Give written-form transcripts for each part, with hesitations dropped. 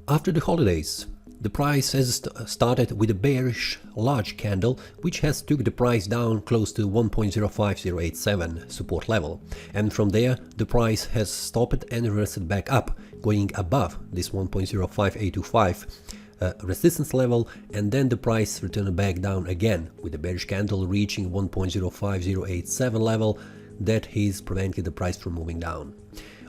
After the holidays, the price has started with a bearish large candle, which has took the price down close to 1.05087 support level, and from there the price has stopped and reversed back up, going above this 1.05825 resistance level, and then the price returned back down again with the bearish candle reaching 1.05087 level that is preventing the price from moving down.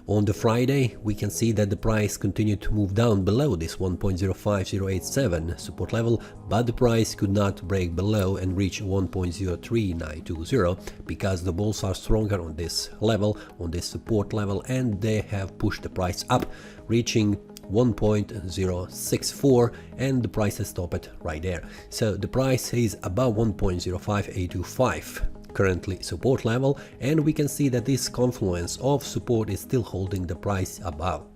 On the Friday, we can see that the price continued to move down below this 1.05087 support level, but the price could not break below and reach 1.03920 because the bulls are stronger on this level, on this support level, and they have pushed the price up, reaching 1.064, and the price has stopped right there. So the price is above 1.05825. currently support level, and we can see that this confluence of support is still holding the price above.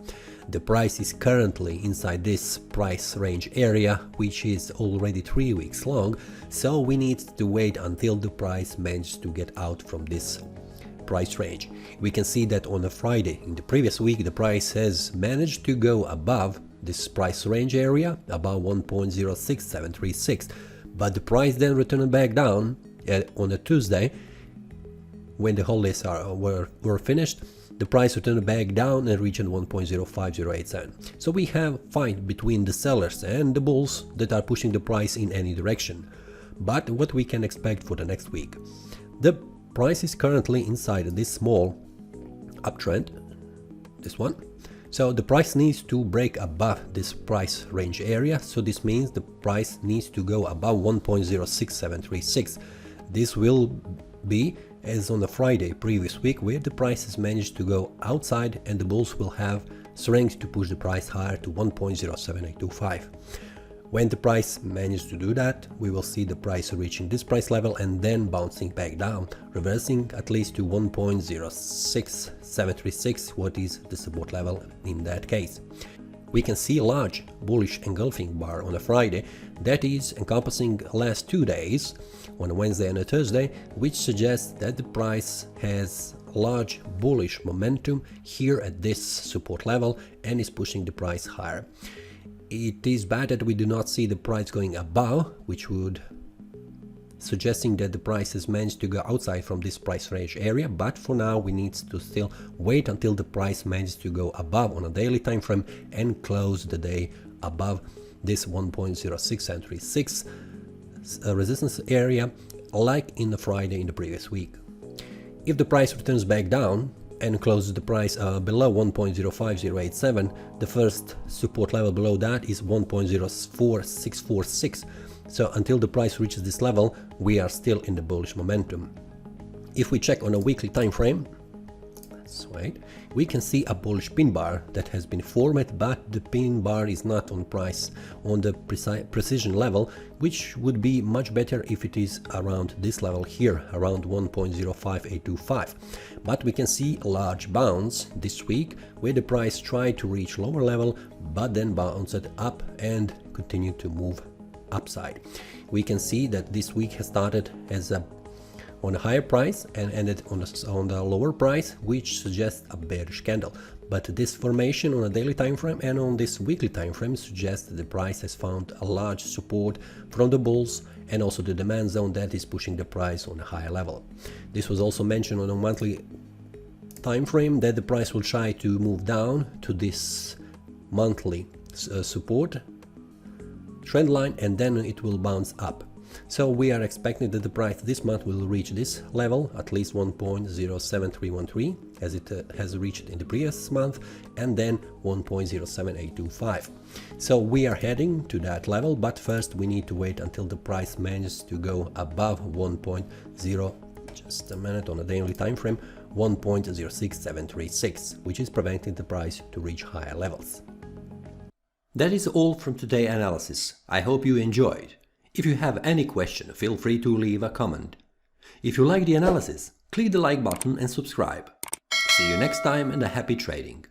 The price is currently inside this price range area, which is already 3 weeks long, so we need to wait until the price manages to get out from this price range. We can see that on a Friday in the previous week the price has managed to go above this price range area, above 1.06736, but the price then returned back down on a Tuesday. When the holidays were finished, the price returned back down and reached 1.05087. So we have fight between the sellers and the bulls that are pushing the price in any direction. But what we can expect for the next week? The price is currently inside this small uptrend, this one. So the price needs to break above this price range area, so this means the price needs to go above 1.06736. This will be as on the Friday previous week, where the price has managed to go outside and the bulls will have strength to push the price higher to 1.07825. When the price manages to do that, we will see the price reaching this price level and then bouncing back down, reversing at least to 1.06736, what is the support level in that case. We can see a large bullish engulfing bar on a Friday that is encompassing last 2 days, on a Wednesday and a Thursday, which suggests that the price has large bullish momentum here at this support level and is pushing the price higher. It is bad that we do not see the price going above, which would suggesting that the price has managed to go outside from this price range area, but for now we need to still wait until the price manages to go above on a daily time frame and close the day above this 1.06736 resistance area, like in the Friday in the previous week. If the price returns back down and closes the price below 1.05087, the first support level below that is 1.04646. So until the price reaches this level, we are still in the bullish momentum. If we check on a weekly time frame, let's wait, we can see a bullish pin bar that has been formed, but the pin bar is not on price on the precision level, which would be much better if it is around this level here, around 1.05825. But we can see a large bounce this week where the price tried to reach lower level but then bounced up and continued to move upside. We can see that this week has started as on a higher price and ended on the lower price, which suggests a bearish candle. But this formation on a daily time frame and on this weekly time frame suggests that the price has found a large support from the bulls and also the demand zone that is pushing the price on a higher level. This was also mentioned on a monthly time frame that the price will try to move down to this monthly support trend line and then it will bounce up. So we are expecting that the price this month will reach this level, at least 1.07313, as it has reached in the previous month, and then 1.07825. So we are heading to that level, but first we need to wait until the price manages to go above 1.0, just a minute, on a daily time frame, 1.06736, which is preventing the price to reach higher levels. That is all from today's analysis. I hope you enjoyed. If you have any question, feel free to leave a comment. If you like the analysis, click the like button and subscribe. See you next time and a happy trading!